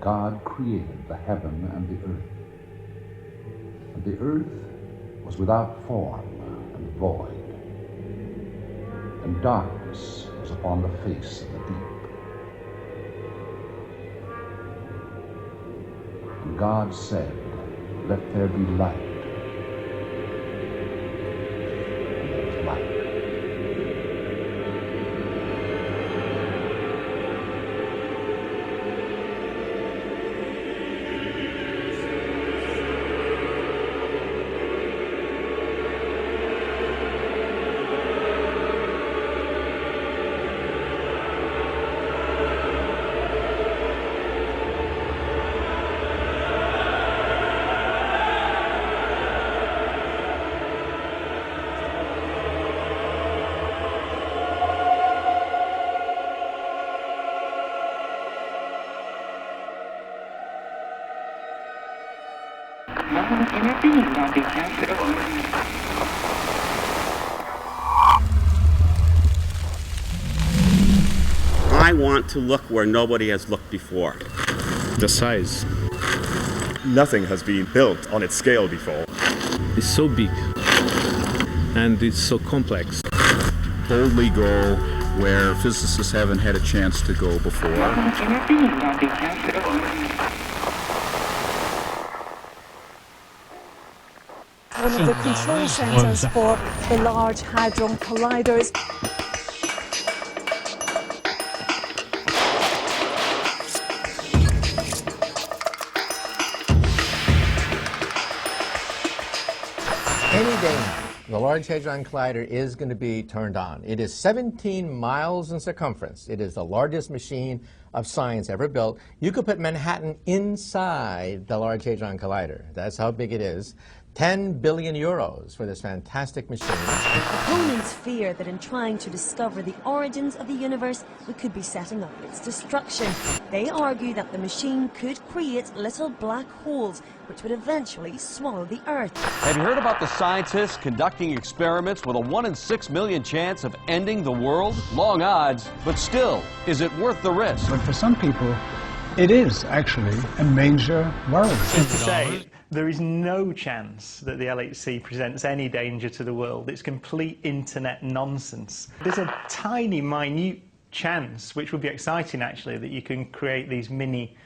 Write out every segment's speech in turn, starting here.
God created the heaven and the earth. And the earth was without form and void, and darkness was upon the face of the deep. And God said, "Let there be light." And there was light. Intervened on behalf of... I want to look where nobody has looked before. The size. Nothing has been built on its scale before. It's so big and it's so complex. Boldly go where physicists haven't had a chance to go before. Intervened on behalf of... One of the control centres for the Large Hadron Colliders. Any day now, the Large Hadron Collider is going to be turned on. It is 17 miles in circumference. It is the largest machine of science ever built. You could put Manhattan inside the Large Hadron Collider. That's how big it is. 10 billion euros for this fantastic machine. Opponents fear that in trying to discover the origins of the universe, we could be setting up its destruction. They argue that the machine could create little black holes, which would eventually swallow the Earth. Have you heard about the scientists conducting experiments with a 1 in 6 million chance of ending the world? Long odds, but still, is it worth the risk? But for some people, it is actually a major worry. To say, there is no chance that the LHC presents any danger to the world. It's complete internet nonsense. There's a tiny, minute chance, which would be exciting actually, that you can create these mini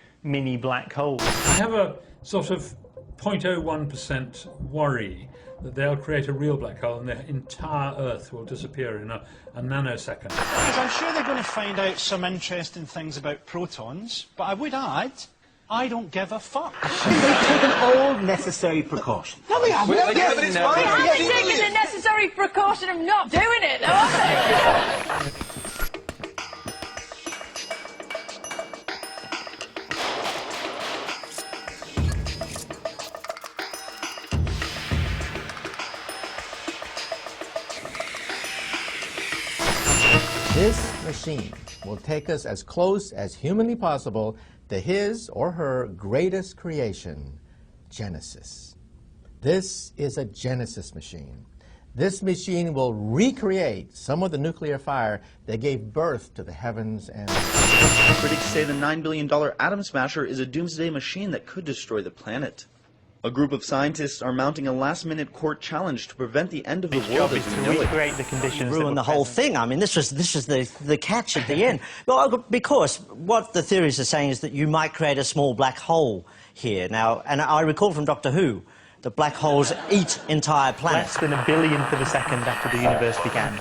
black holes. I have a sort of 0.01% worry that they'll create a real black hole and the entire Earth will disappear in a nanosecond. Because I'm sure they're going to find out some interesting things about protons, but I would add, I don't give a fuck. They've taken all necessary precautions. No, they haven't. Well, yeah, but They haven't taken the necessary precaution of not doing it, though, have they? This machine will take us as close as humanly possible to his or her greatest creation, Genesis. This is a Genesis machine. This machine will recreate some of the nuclear fire that gave birth to the heavens and earth. Critics say the $9 billion atom smasher is a doomsday machine that could destroy the planet. A group of scientists are mounting a last-minute court challenge to prevent the end of the world as we know it. Recreate the conditions. Ruin the whole thing. I mean, this is the catch at the end. Well, because what the theories are saying is that you might create a small black hole here. Now, and I recall from Doctor Who that black holes eat entire planets. Less than a billionth of a second after the universe began.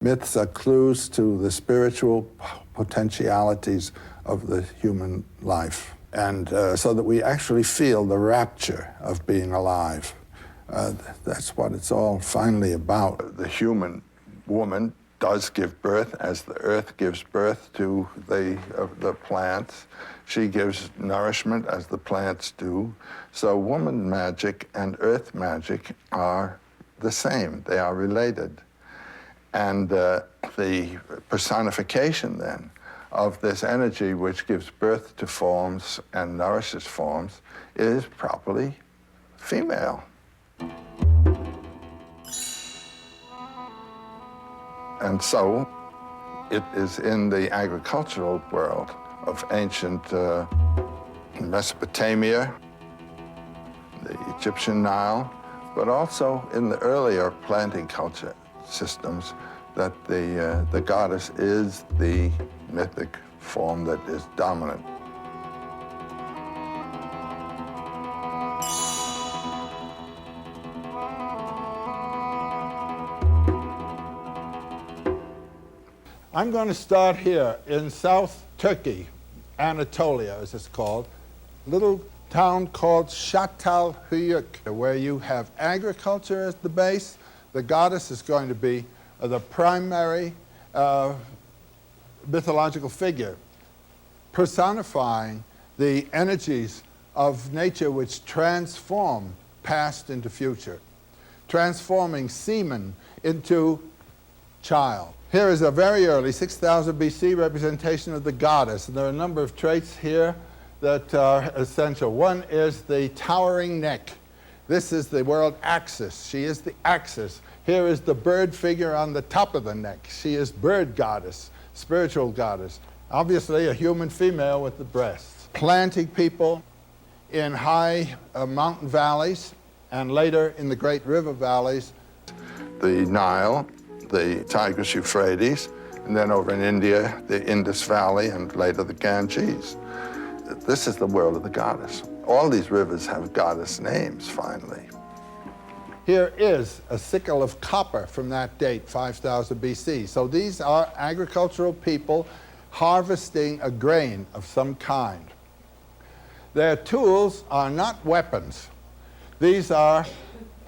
Myths are clues to the spiritual potentialities of the human life, and so that we actually feel the rapture of being alive. That's what it's all finally about. The human woman does give birth, as the earth gives birth to the plants. She gives nourishment, as the plants do. So woman magic and earth magic are the same. They are related. And the personification, then, of this energy which gives birth to forms and nourishes forms is properly female. And so it is in the agricultural world of ancient Mesopotamia, the Egyptian Nile, but also in the earlier planting culture systems that the goddess is the mythic form that is dominant. I'm going to start here in South Turkey, Anatolia as it's called, a little town called Çatalhöyük, where you have agriculture as the base. The goddess is going to be the primary mythological figure, personifying the energies of nature which transform past into future, transforming semen into child. Here is a very early 6000 BC representation of the goddess, and there are a number of traits here that are essential. One is the towering neck. This is the world axis. She is the axis. Here is the bird figure on the top of the neck. She is bird goddess, spiritual goddess. Obviously a human female with the breasts. Planting people in high mountain valleys and later in the great river valleys. The Nile, the Tigris Euphrates, and then over in India, the Indus Valley, and later the Ganges. This is the world of the goddess. All these rivers have goddess names, finally. Here is a sickle of copper from that date, 5000 BC. So these are agricultural people harvesting a grain of some kind. Their tools are not weapons. These are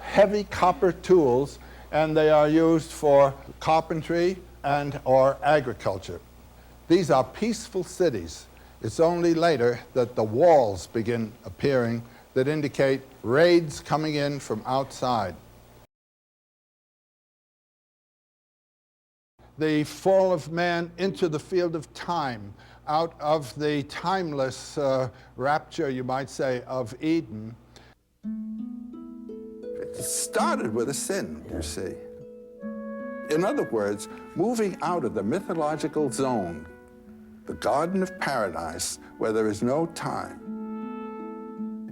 heavy copper tools, and they are used for carpentry and or agriculture. These are peaceful cities. It's only later that the walls begin appearing that indicate raids coming in from outside. The fall of man into the field of time, out of the timeless rapture, you might say, of Eden. It started with a sin, you see. In other words, moving out of the mythological zone, the Garden of Paradise, where there is no time,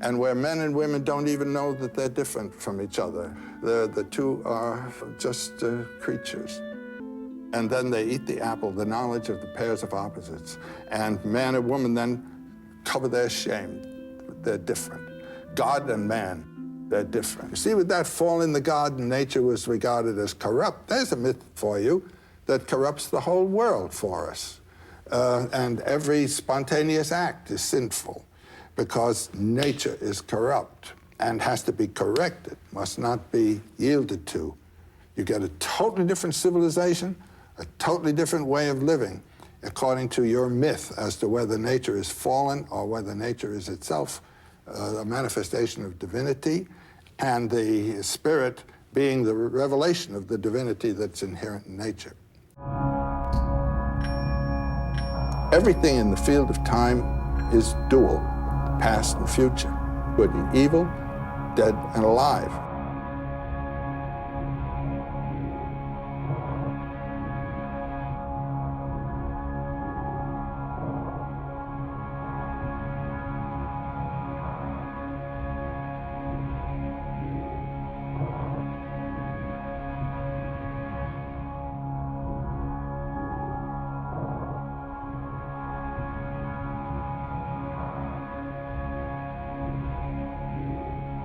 and where men and women don't even know that they're different from each other. The two are just creatures. And then they eat the apple, the knowledge of the pairs of opposites. And man and woman then cover their shame. They're different. God and man, they're different. You see, with that fall in the garden, nature was regarded as corrupt. There's a myth for you that corrupts the whole world for us. And every spontaneous act is sinful because nature is corrupt and has to be corrected, must not be yielded to. You get a totally different civilization, a totally different way of living according to your myth as to whether nature is fallen or whether nature is itself a manifestation of divinity, and the spirit being the revelation of the divinity that's inherent in nature. Everything in the field of time is dual, past and future, good and evil, dead and alive.